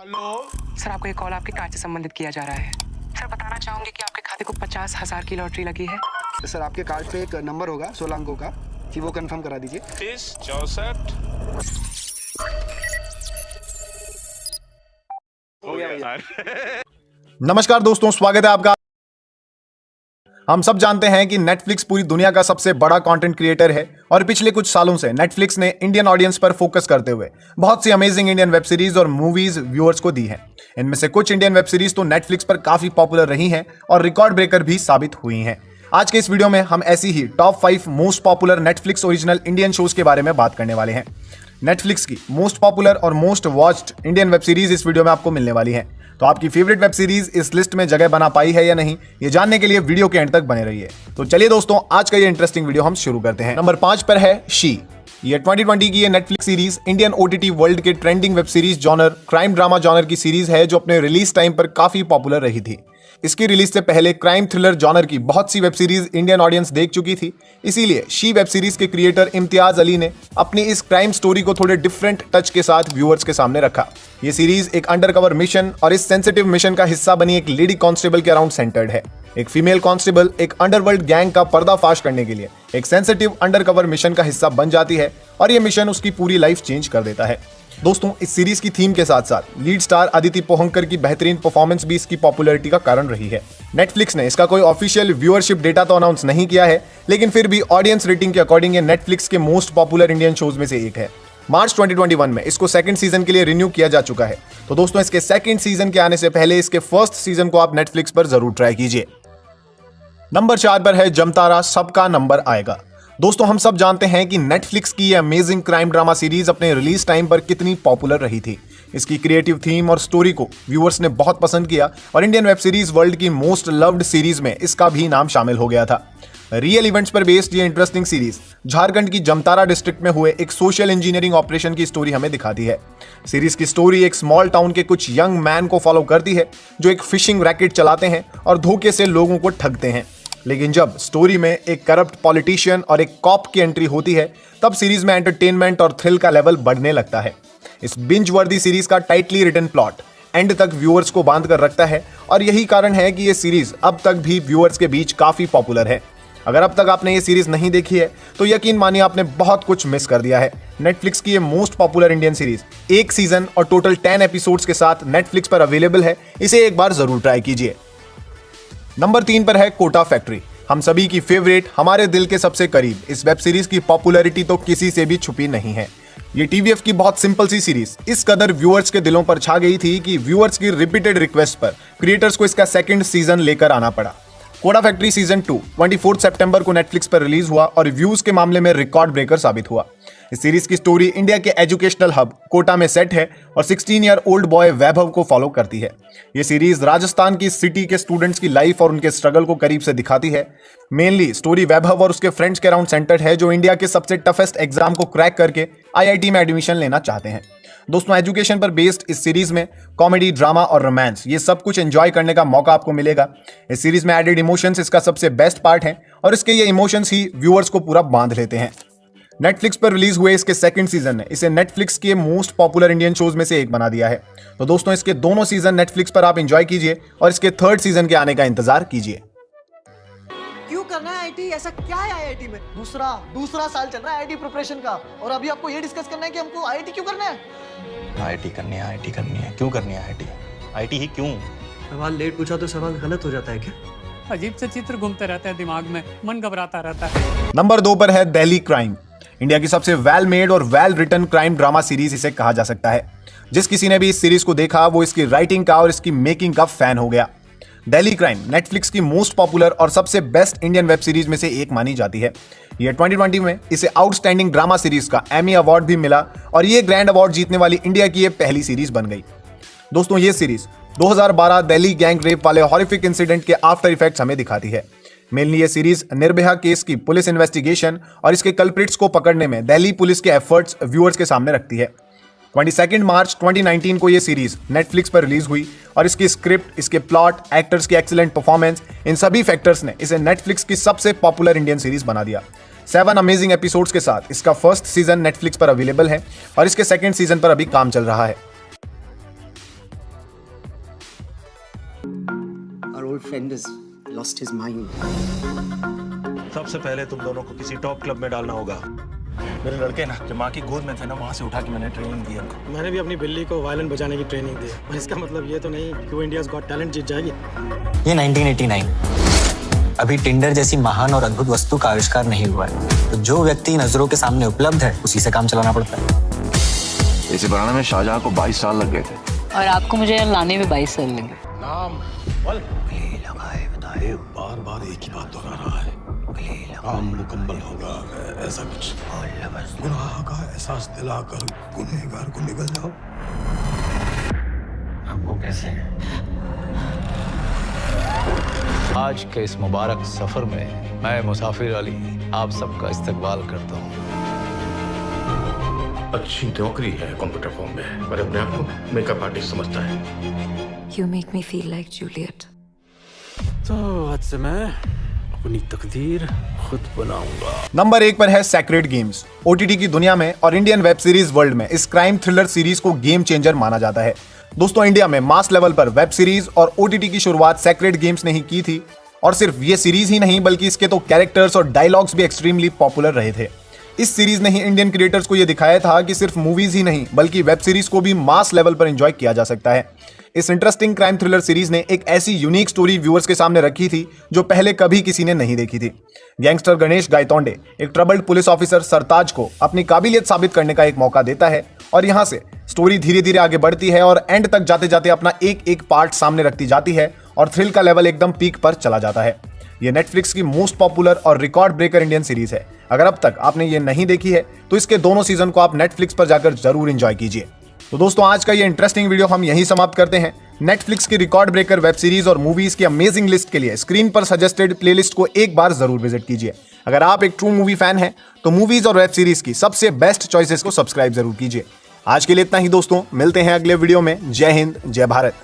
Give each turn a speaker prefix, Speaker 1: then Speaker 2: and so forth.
Speaker 1: Hello
Speaker 2: sir, आपको एक call आपके कार्ड से संबंधित किया जा रहा है। सर, बताना चाहूंगी कि आपके खाते को 50,000 की लॉटरी लगी है।
Speaker 3: सर, आपके कार्ड पे एक नंबर होगा 16 अंकों का, कि वो कंफर्म करा दीजिए।
Speaker 1: 30 64
Speaker 3: हो गया भैया।
Speaker 4: नमस्कार दोस्तों, स्वागत है आपका। हम सब जानते हैं कि नेटफ्लिक्स पूरी दुनिया का सबसे बड़ा कंटेंट क्रिएटर है और पिछले कुछ सालों से नेटफ्लिक्स ने इंडियन ऑडियंस पर फोकस करते हुए बहुत सी अमेजिंग इंडियन वेब सीरीज और मूवीज व्यूअर्स को दी हैं। इनमें से कुछ इंडियन वेब सीरीज तो नेटफ्लिक्स पर काफी पॉपुलर रही हैं और रिकॉर्ड ब्रेकर भी साबित हुई हैं। आज के इस वीडियो में हम ऐसी ही top 5 most popular Netflix original Indian shows के बारे में बात करने वाले हैं। नेटफ्लिक्स की मोस्ट पॉपुलर और most watched Indian web series इस वीडियो में आपको मिलने वाली है। तो आपकी फेवरेट वेब सीरीज इस लिस्ट में जगह बना पाई है या नहीं, ये जानने के लिए वीडियो के एंड तक बने रहिए। तो चलिए दोस्तों, आज का ये इंटरेस्टिंग वीडियो हम शुरू करते हैं। नंबर 5 पर है शी। ये 2020 की ये Netflix series Indian OTT world के trending web series genre crime drama genre की सीरीज है, जो अपने रिलीज टाइम पर काफी पॉपुलर रही थी। इसकी रिलीज से पहले क्राइम थ्रिलर जॉनर की बहुत सी वेब सीरीज इंडियन ऑडियंस देख चुकी थी। इसीलिए शी वेब सीरीज के क्रिएटर इम्तियाज अली ने अपनी इस क्राइम स्टोरी को थोड़े डिफरेंट टच के साथ व्यूअर्स के सामने रखा। ये सीरीज एक अंडरकवर मिशन और इस सेंसिटिव मिशन का हिस्सा बनी एक लेडी कांस्टेबल के अराउंड सेंटर्ड है। एक फीमेल कांस्टेबल एक अंडरवर्ल्ड गैंग का पर्दाफाश करने के लिए एक सेंसिटिव अंडरकवर मिशन का हिस्सा बन जाती है और यह मिशन उसकी पूरी लाइफ चेंज कर देता है। दोस्तों, इस सीरीज की थीम के साथ साथ लीड स्टार अदिति पोहंकर की बेहतरीन परफॉर्मेंस भी इसकी पॉपुलैरिटी का कारण रही है। नेटफ्लिक्स ने इसका कोई ऑफिशियल व्यूअरशिप डेटा तो अनाउंस नहीं किया है, लेकिन फिर भी ऑडियंस रेटिंग के अकॉर्डिंग ये नेटफ्लिक्स के मोस्ट पॉपुलर इंडियन शोज में से एक है। मार्च 2021 में इसको सेकंड सीजन के लिए रिन्यू किया जा चुका है। तो दोस्तों, इसके सेकंड सीजन के आने से पहले इसके फर्स्ट सीजन को आप नेटफ्लिक्स पर जरूर ट्राई कीजिए। नंबर 4 पर है जमतारा सबका नंबर आएगा। दोस्तों, हम सब जानते हैं कि नेटफ्लिक्स की ये अमेजिंग क्राइम ड्रामा सीरीज अपने रिलीज टाइम पर कितनी पॉपुलर रही थी। इसकी क्रिएटिव थीम और स्टोरी को व्यूअर्स ने बहुत पसंद किया और इंडियन वेब सीरीज वर्ल्ड की मोस्ट लव्ड सीरीज में इसका भी नाम शामिल हो गया था। रियल इवेंट्स पर बेस्ड ये इंटरेस्टिंग सीरीज झारखंड की जमतारा डिस्ट्रिक्ट में हुए एक सोशल इंजीनियरिंग ऑपरेशन की स्टोरी हमें दिखाती है। सीरीज की स्टोरी एक स्मॉल टाउन के कुछ यंग मैन को फॉलो करती है, जो एक फिशिंग रैकेट चलाते हैं और धोखे से लोगों को ठगते हैं। लेकिन जब स्टोरी में एक करप्ट पॉलिटिशियन और एक कॉप की एंट्री होती है, तब सीरीज में एंटरटेनमेंट और थ्रिल का लेवल बढ़ने लगता है। इस बिंज वर्दी सीरीज का टाइटली रिटन प्लॉट एंड तक व्यूअर्स को बांध कर रखता है और यही कारण है कि ये सीरीज अब तक भी व्यूअर्स के बीच काफी पॉपुलर है। अगर अब तक आपने ये सीरीज नहीं देखी है तो यकीन मानिए आपने बहुत कुछ मिस कर दिया है। नेटफ्लिक्स की ये मोस्ट पॉपुलर इंडियन सीरीज एक सीजन और टोटल 10 एपिसोड्स के साथ नेटफ्लिक्स पर अवेलेबल है। इसे एक बार जरूर ट्राई कीजिए। नंबर 3 पर है कोटा फैक्ट्री। हम सभी की फेवरेट, हमारे दिल के सबसे करीब इस वेब सीरीज की पॉपुलैरिटी तो किसी से भी छुपी नहीं है। ये टीवीएफ की बहुत सिंपल सी सीरीज इस कदर व्यूअर्स के दिलों पर छा गई थी कि व्यूअर्स की रिपीटेड रिक्वेस्ट पर क्रिएटर्स को इसका सेकंड सीजन लेकर आना पड़ा। कोटा फैक्ट्री सीजन 2 24 सितंबर को नेटफ्लिक्स पर रिलीज हुआ और व्यूज के मामले में रिकॉर्ड ब्रेकर साबित हुआ। इस सीरीज की स्टोरी इंडिया के एजुकेशनल हब कोटा में सेट है और 16 ईयर ओल्ड बॉय वैभव को फॉलो करती है। ये सीरीज राजस्थान की सिटी के स्टूडेंट्स की लाइफ और उनके स्ट्रगल को करीब से दिखाती है। मेनली स्टोरी वैभव और उसके फ्रेंड्स के अराउंड सेंटर्ड है, जो इंडिया के सबसे टफेस्ट एग्जाम को क्रैक करके आईआईटी में एडमिशन लेना चाहते हैं। दोस्तों, एजुकेशन पर बेस्ड इस सीरीज में कॉमेडी, ड्रामा और रोमांस ये सब कुछ एंजॉय करने का मौका आपको मिलेगा। इस सीरीज में एडेड इमोशंस इसका सबसे बेस्ट पार्ट है और इसके ये इमोशंस ही व्यूअर्स को पूरा बांध लेते हैं। नेटफ्लिक्स पर रिलीज हुए इसके सेकंड सीजन ने इसे नेटफ्लिक्स के मोस्ट पॉपुलर इंडियन शोज में से एक बना दिया है। तो दोस्तों, इसके दोनों सीजन नेटफ्लिक्स पर आप एंजॉय कीजिए और इसके थर्ड सीजन के आने का इंतजार कीजिए।
Speaker 5: क्यों करना है आईटी? ऐसा क्या है आईआईटी में? दूसरा साल चल रहा है आईटी प्रिपरेशन का और अभी आपको ये डिस्कस करना है कि हमको आईआईटी क्यों करना है?
Speaker 6: आईआईटी करनी है, क्यों करनी है आईआईटी ही क्यों?
Speaker 5: सवाल लेट पूछा तो सवाल गलत हो जाता है क्या?
Speaker 7: अजीब से चित्र घूमते रहते हैं दिमाग में, मन घबराता रहता है।
Speaker 4: नंबर 2 पर है दिल्ली क्राइम। इंडिया की सबसे वेल मेड और well written crime drama series इसे कहा जा सकता है। जिस किसी ने भी इस सीरीज को देखा वो इसकी राइटिंग का और इसकी मेकिंग का फैन हो गया। दिल्ली क्राइम नेटफ्लिक्स की मोस्ट पॉपुलर और सबसे बेस्ट इंडियन वेब सीरीज में से एक मानी जाती है। ये 2020 में इसे आउटस्टैंडिंग ड्रामा सीरीज का एमी अवार्ड भी मिला और ये ग्रैंड अवार्ड जीतने वाली इंडिया की ये पहली सीरीज बन गई। दोस्तों, ये सीरीज 2012 दिल्ली गैंग रेप वाले हॉरिफिक इंसिडेंट के आफ्टर इफेक्ट्स हमें दिखाती है। मेनली ये सीरीज निर्भया केस की पुलिस इन्वेस्टिगेशन और इसके कल्प्रिट्स को पकड़ने में दिल्ली पुलिस के एफर्ट्स व्यूअर्स के सामने रखती है। 22 मार्च 2019 को ये सीरीज नेटफ्लिक्स पर रिलीज हुई और इसकी स्क्रिप्ट, इसके प्लॉट, एक्टर्स की एक्सीलेंट परफॉर्मेंस, इन सभी फैक्टर्स ने इसे नेटफ्लिक्स की सबसे पॉपुलर इंडियन सीरीज बना दिया। 7 अमेजिंग एपिसोड्स के साथ इसका फर्स्ट सीजन नेटफ्लिक्स पर अवेलेबल है और इसके सेकंड सीजन पर अभी काम चल रहा है।
Speaker 1: our old friend has lost his mind.
Speaker 6: सबसे पहले तुम दोनों को किसी टॉप क्लब में डालना होगा। मेरे लड़के ना जब माँ की गोद में थे ना, वहाँ से उठा के मैंने ट्रेनिंग दी उनको।
Speaker 8: मैंने भी अपनी बिल्ली को वायलिन बजाने की ट्रेनिंग दी है। इसका मतलब ये तो नहीं कि वो इंडियाज़ गॉट टैलेंट जीत जाएगी।
Speaker 9: ये 1989 अभी टिंडर जैसी महान और अद्भुत वस्तु का आविष्कार नहीं हुआ है, तो जो व्यक्ति नजरों के सामने उपलब्ध है उसी से काम चलाना पड़ता है।
Speaker 10: इसे बनाने में शाहजहां को 22 साल लग गए थे
Speaker 11: और आपको मुझे लाने में 22 साल लगे।
Speaker 6: नाम बोल। लगाए बताए बार बार एक ही बात दोहरा रहा है। काम मुकम्मल होगा ऐसा कुछ। गुनाह का एहसास दिलाकर गुनहगार को निकल जाओ।
Speaker 9: वो कैसे?
Speaker 12: आज के इस मुबारक सफर में मैं मुसाफिर अली आप सबका इस्तकबाल करता हूँ।
Speaker 10: अच्छी नौकरी है कंप्यूटर फॉर्म में, पर अपने आप को मेकअप आर्टिस्ट समझता है।
Speaker 11: You make me feel like Juliet.
Speaker 8: तो आज से मैं अपनी तकदीर खुद बनाऊंगा।
Speaker 4: नंबर 1 पर है सेक्रेड गेम्स। ओटीटी की दुनिया में और इंडियन वेब सीरीज वर्ल्ड में इस क्राइम थ्रिलर सीरीज को गेम चेंजर माना जाता है। दोस्तों, इंडिया में मास लेवल पर वेब सीरीज और ओटीटी की शुरुआत सेक्रेड गेम्स ने ही की थी, और सिर्फ ये सीरीज ही नहीं बल्कि इसके तो कैरेक्टर्स और डायलॉग्स भी एक्सट्रीमली पॉपुलर रहे थे। इस सीरीज ने ही इंडियन क्रिएटर्स को यह दिखाया था कि सिर्फ मूवीज ही नहीं बल्कि वेब सीरीज को भी मास लेवल पर एंजॉय किया जा सकता है। इस इंटरेस्टिंग क्राइम थ्रिलर सीरीज ने एक ऐसी यूनिक स्टोरी व्यूअर्स के सामने रखी थी जो पहले कभी किसी ने नहीं देखी थी। गैंगस्टर गणेश गायतोंडे एक ट्रबल्ड पुलिस ऑफिसर सरताज को अपनी काबिलियत साबित करने का एक मौका देता है, और यहां से स्टोरी धीरे धीरे आगे बढ़ती है और एंड तक जाते जाते अपना एक एक पार्ट सामने रखती जाती है और थ्रिल का लेवल एकदम पीक पर चला जाता है। ये नेटफ्लिक्स की मोस्ट पॉपुलर और रिकॉर्ड ब्रेकर इंडियन सीरीज है। अगर अब तक आपने ये नहीं देखी है तो इसके दोनों सीजन को आप नेटफ्लिक्स पर जाकर जरूर एंजॉय कीजिए। तो दोस्तों, आज का ये इंटरेस्टिंग वीडियो हम यहीं समाप्त करते हैं। नेटफ्लिक्स की रिकॉर्ड ब्रेकर वेब सीरीज और मूवीज की अमेजिंग लिस्ट के लिए स्क्रीन पर सजेस्टेड प्लेलिस्ट को एक बार जरूर विजिट कीजिए। अगर आप एक ट्रू मूवी फैन हैं तो मूवीज और वेब सीरीज की सबसे बेस्ट चॉइसेस को सब्सक्राइब जरूर कीजिए। आज के लिए इतना ही दोस्तों, मिलते हैं अगले वीडियो में। जय हिंद, जय भारत।